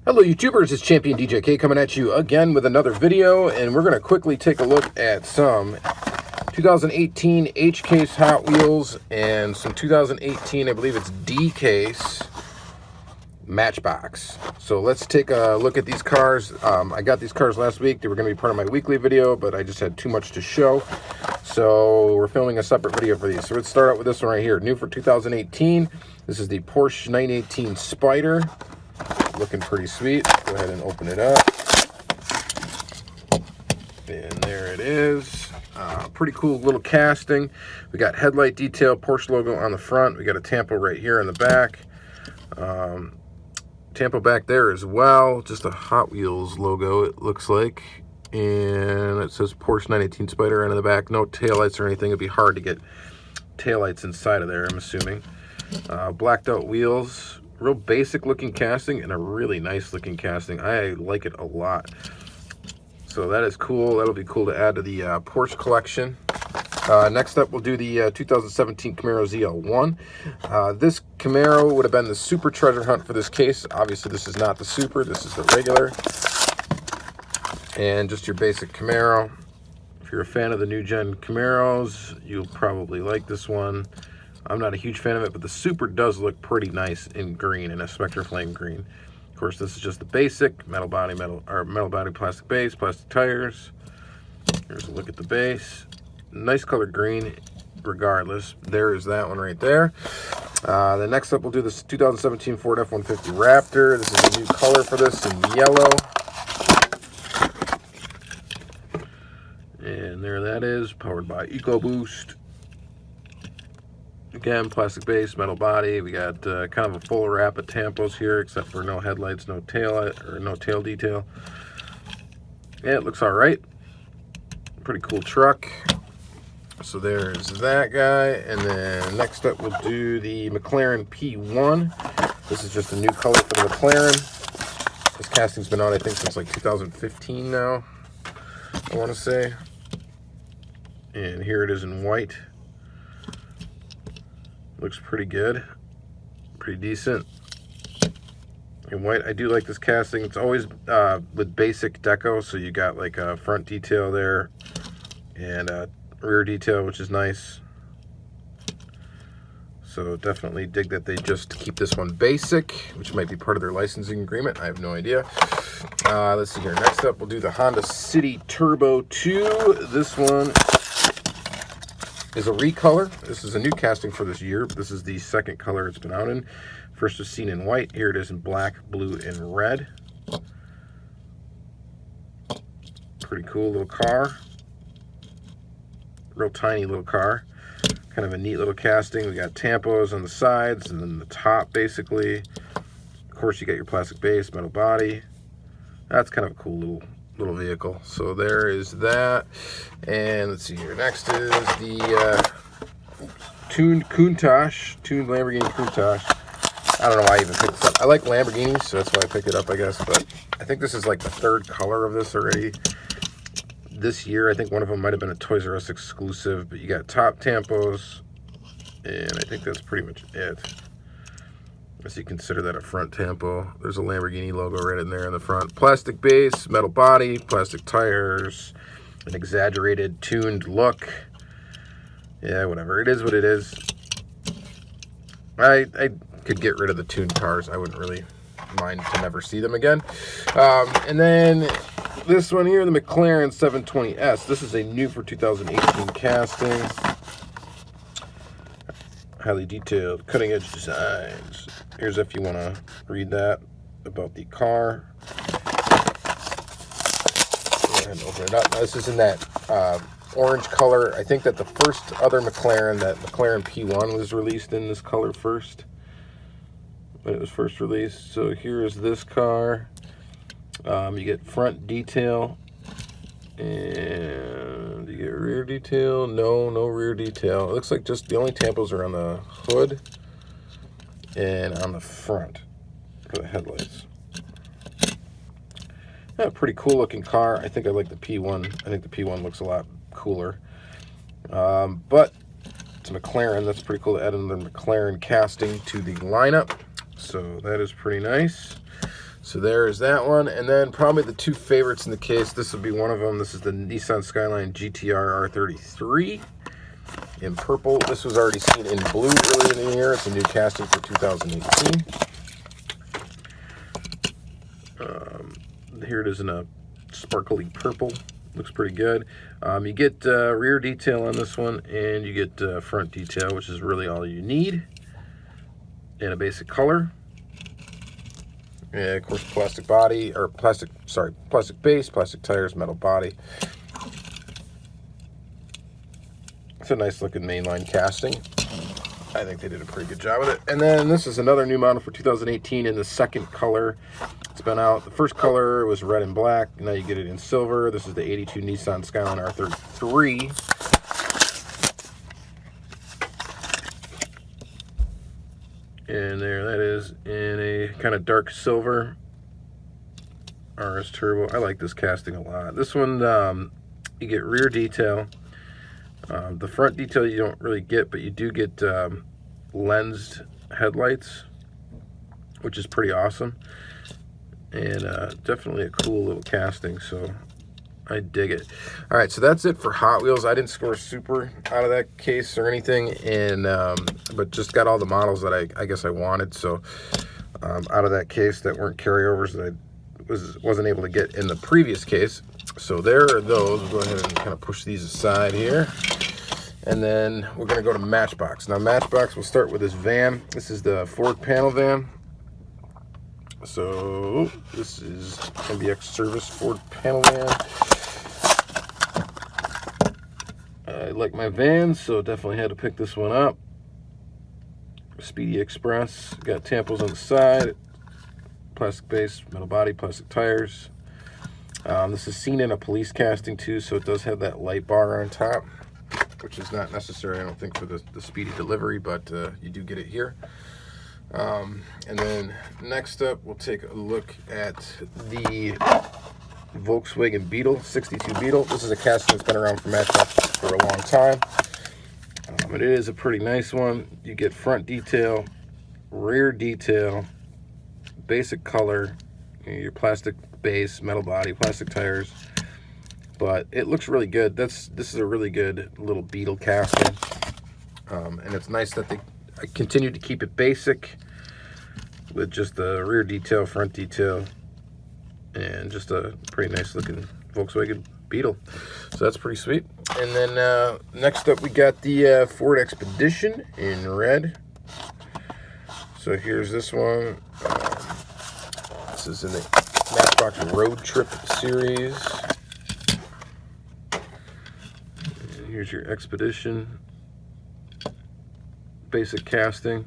Hello YouTubers, it's Championdjk coming at you again with another video, and we're going to quickly take a look at some 2018 H-Case Hot Wheels and some 2018, I believe it's D-Case Matchbox. So let's take a look at these cars. I got these cars last week. They were going to be part of my weekly video, but I just had too much to show. So we're filming a separate video for these. So let's start out with this one right here. New for 2018. This is the Porsche 918 Spider. Looking pretty sweet. Go ahead and open it up. And there it is. Pretty cool little casting. We got headlight detail, Porsche logo on the front. We got a tampo right here in the back. Tampo back there as well. Just a Hot Wheels logo, it looks like. And it says Porsche 918 Spider in the back. No taillights or anything. It'd be hard to get taillights inside of there, I'm assuming. Blacked out wheels. Real basic looking casting and a really nice looking casting. I like it a lot. So that is cool. That'll be cool to add to the Porsche collection. Next up, we'll do the 2017 Camaro ZL1. This Camaro would have been the super treasure hunt for this case. Obviously, this is not the super. This is the regular. And just your basic Camaro. If you're a fan of the new gen Camaros, you'll probably like this one. I'm not a huge fan of it, but the Super does look pretty nice in green, in a Spectre Flame green. Of course, this is just the basic metal body, plastic base, plastic tires. Here's a look at the base. Nice color green, regardless. There is that one right there. Then next up, we'll do this 2017 Ford F150 Raptor. This is a new color for this in yellow. And there that is, powered by EcoBoost. Again, plastic base, metal body. We got kind of a full wrap of tampos here, except for no headlights, no tail detail. Yeah, it looks all right. Pretty cool truck. So there's that guy. And then next up, we'll do the McLaren P1. This is just a new color for the McLaren. This casting's been on, I think, since like 2015 now, I want to say. And here it is in white. Looks pretty good, pretty decent. In white, I do like this casting. It's always with basic deco, so you got like a front detail there and a rear detail, which is nice. So definitely dig that they just keep this one basic, which might be part of their licensing agreement. I have no idea. Let's see here. Next up, we'll do the Honda City Turbo 2. This one is a recolor. This is a new casting for this year. This is the second color it's been out in. First was seen in white. Here it is in black, blue, and red. Pretty cool little car. Real tiny little car. Kind of a neat little casting. We got tampos on the sides and then the top, basically. Of course, you got your plastic base, metal body. That's kind of a cool little vehicle. So there is that. And let's see here. Next is the tuned Lamborghini Countach. I don't know why I even picked this up. I like Lamborghinis, so that's why I picked it up, I guess. But I think this is like the third color of this already this year. I think one of them might have been a Toys R Us exclusive, but you got top tampos, and I think that's pretty much it. Unless you consider that a front tampo. There's a Lamborghini logo right in there in the front. Plastic base, metal body, plastic tires, an exaggerated tuned look. Yeah, whatever. It is what it is. I could get rid of the tuned cars. I wouldn't really mind to never see them again. And then this one here, the McLaren 720S. This is a new for 2018 casting. Highly detailed, cutting edge designs. Here's if you want to read that about the car. Go ahead and open it up. Now, this is in that orange color. I think that the first other McLaren, that McLaren P1, was released in this color first. When it was first released. So here is this car. You get front detail. And you get rear detail. No rear detail. It looks like just the only tampos are on the hood and on the front for the headlights. Yeah, pretty cool looking car. I think I like the P1. I think the P1 looks a lot cooler. But it's a McLaren. That's pretty cool to add in the McLaren casting to the lineup. So that is pretty nice. So there is that one, and then probably the two favorites in the case. This would be one of them. This is the Nissan Skyline GTR R33 in purple. This was already seen in blue earlier in the year. It's a new casting for 2018. Here it is in a sparkly purple. Looks pretty good. You get rear detail on this one, and you get front detail, which is really all you need, in a basic color. And of course, plastic body, or plastic base, plastic tires, metal body. It's a nice looking mainline casting. I think they did a pretty good job with it. And then this is another new model for 2018 in the second color. It's been out. The first color was red and black. Now you get it in silver. This is the 82 Nissan Skyline R33. And there that is in a kind of dark silver RS Turbo. I like this casting a lot. This one, you get rear detail. The front detail you don't really get, but you do get lensed headlights, which is pretty awesome. And definitely a cool little casting, so I dig it. All right, so that's it for Hot Wheels. I didn't score super out of that case or anything, and but just got all the models that I guess I wanted. So out of that case that weren't carryovers that I wasn't able to get in the previous case. So there are those. We'll go ahead and kind of push these aside here. And then we're going to go to Matchbox. Now Matchbox, we'll start with this van. This is the Ford panel van. So this is MBX service Ford panel van. I like my vans, so definitely had to pick this one up. Speedy Express. Got tampos on the side. Plastic base, metal body, plastic tires. This is seen in a police casting too, so it does have that light bar on top, which is not necessary, I don't think, for the speedy delivery, but you do get it here. And then next up, we'll take a look at the Volkswagen Beetle, 62 Beetle. This is a casting that's been around for Matchbox for a long time. It is a pretty nice one. You get front detail, rear detail, basic color, your plastic base, metal body, plastic tires. But it looks really good. This is a really good little Beetle casting. And it's nice that they continue to keep it basic with just the rear detail, front detail, and just a pretty nice looking Volkswagen Beetle. So that's pretty sweet. And then next up we got the Ford Expedition in red. So here's this one. This is in the Matchbox Road Trip series. And here's your Expedition basic casting.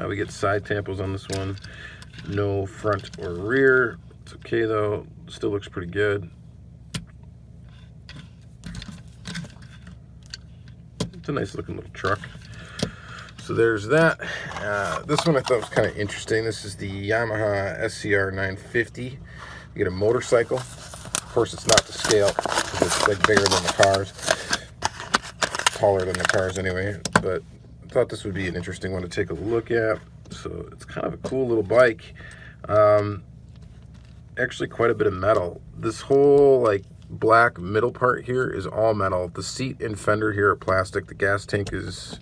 We get side tampos on this one. No front or rear. It's okay though. Still looks pretty good. It's a nice looking little truck. So there's that. This one I thought was kind of interesting. This is the Yamaha SC950. You get a motorcycle. Of course, it's not to scale because it's like bigger than the cars, taller than the cars anyway. But I thought this would be an interesting one to take a look at. So it's kind of a cool little bike. Actually, quite a bit of metal. This whole like black middle part here is all metal. The seat and fender here are plastic. The gas tank is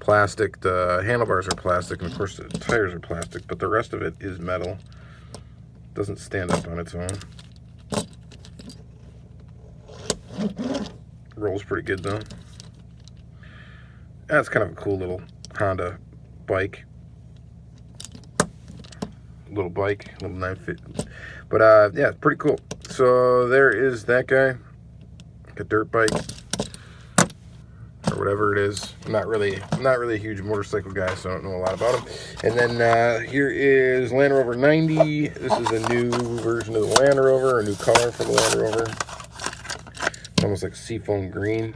plastic. The handlebars are plastic, and of course the tires are plastic. But the rest of it is metal. Doesn't stand up on its own. Rolls pretty good though. That's kind of a cool little Honda bike. Little 950. But yeah, it's pretty cool. So there is that guy. Like a dirt bike. Or whatever it is. I'm not really a huge motorcycle guy, so I don't know a lot about him. And then here is Land Rover 90. This is a new version of the Land Rover, a new color for the Land Rover. It's almost like seafoam green.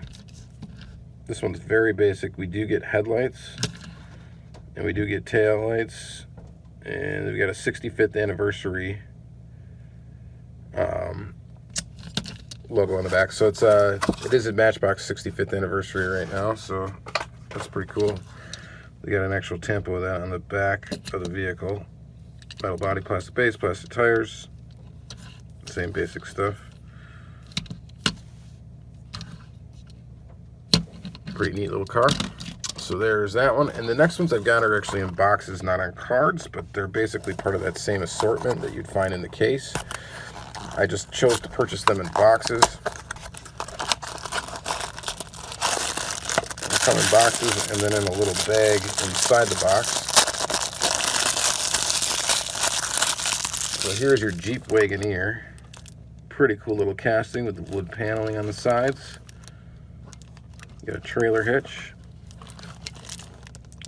This one's very basic. We do get headlights, and we do get tail lights, and we got a 65th anniversary logo on the back. So it is a Matchbox 65th anniversary right now, so that's pretty cool. We got an actual tempo of that on the back of the vehicle. Metal body, plastic base, plastic tires. Same basic stuff. Pretty neat little car. So there's that one. And the next ones I've got are actually in boxes, not on cards, but they're basically part of that same assortment that you'd find in the case. I just chose to purchase them in boxes. They come in boxes and then in a little bag inside the box. So here's your Jeep Wagoneer. Pretty cool little casting with the wood paneling on the sides. You got a trailer hitch.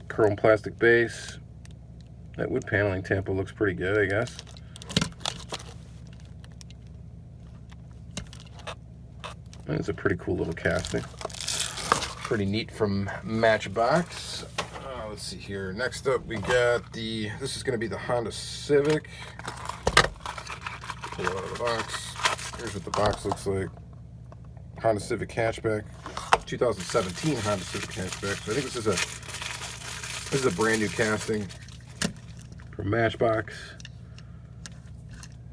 Chrome plastic base. That wood paneling tampo looks pretty good, I guess. It's a pretty cool little casting. Pretty neat from Matchbox. Let's see here. Next up we got this is going to be the Honda Civic. Pull it out of the box. Here's what the box looks like. Honda Civic hatchback. 2017 Honda Civic hatchback. So I think this is a brand new casting from Matchbox.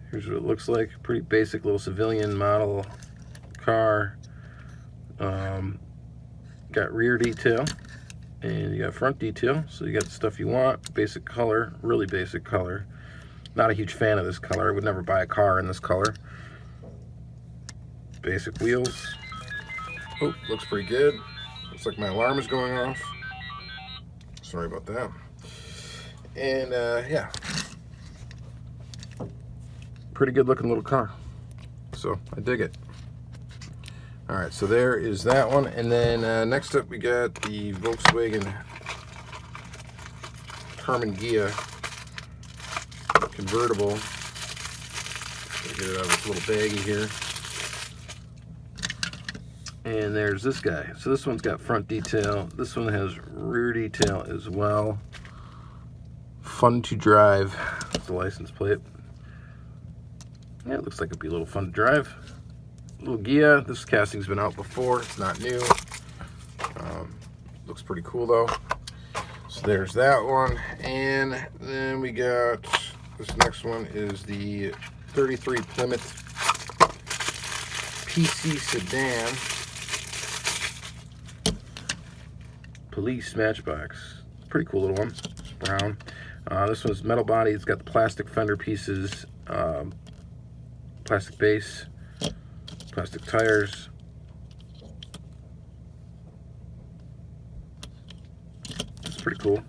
Here's what it looks like. Pretty basic little civilian model car. Got rear detail and you got front detail, so you got the stuff you want. Basic color, really basic color. Not a huge fan of this color. I would never buy a car in this color. Basic wheels. Oh, looks pretty good. Looks like my alarm is going off. Sorry about that. And yeah, pretty good looking little car. So I dig it. All right, so there is that one. And then next up we got the Volkswagen Camaro convertible. Get it out of this little baggie here. And there's this guy. So this one's got front detail. This one has rear detail as well. Fun to drive. That's the license plate. Yeah, it looks like it'd be a little fun to drive. Little Gia. This casting's been out before. It's not new. Looks pretty cool though. So there's that one. And then we got this next one is the 33 Plymouth PC sedan. Police Matchbox. Pretty cool little one. It's brown. This one's metal body. It's got the plastic fender pieces, plastic base, plastic tires. It's pretty cool.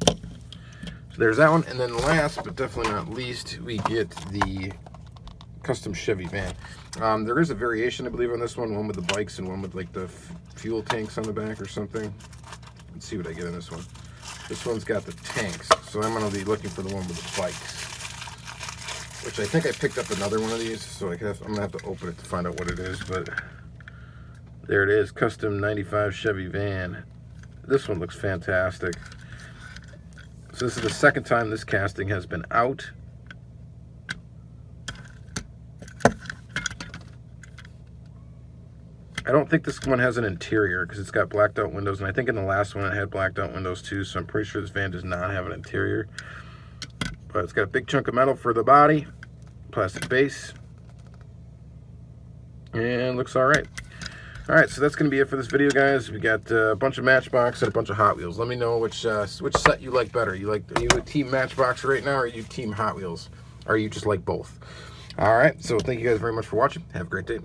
So there's that one. And then last but definitely not least, we get the custom Chevy van. There is a variation, I believe, on this one with the bikes and one with like the fuel tanks on the back or something. Let's see what I get in this one. This one's got the tanks, so I'm going to be looking for the one with the bikes, which I think I picked up another one of these, so I'm going to have to open it to find out what it is, but there it is, custom 95 Chevy van. This one looks fantastic. So this is the second time this casting has been out. I don't think this one has an interior because it's got blacked out windows, and I think in the last one it had blacked out windows too, so I'm pretty sure this van does not have an interior. But it's got a big chunk of metal for the body, plastic base, and looks alright. Alright, so that's going to be it for this video, guys. We got a bunch of Matchbox and a bunch of Hot Wheels. Let me know which set you like better. Are you a team Matchbox right now, or are you team Hot Wheels? Or are you just like both? Alright, so thank you guys very much for watching. Have a great day.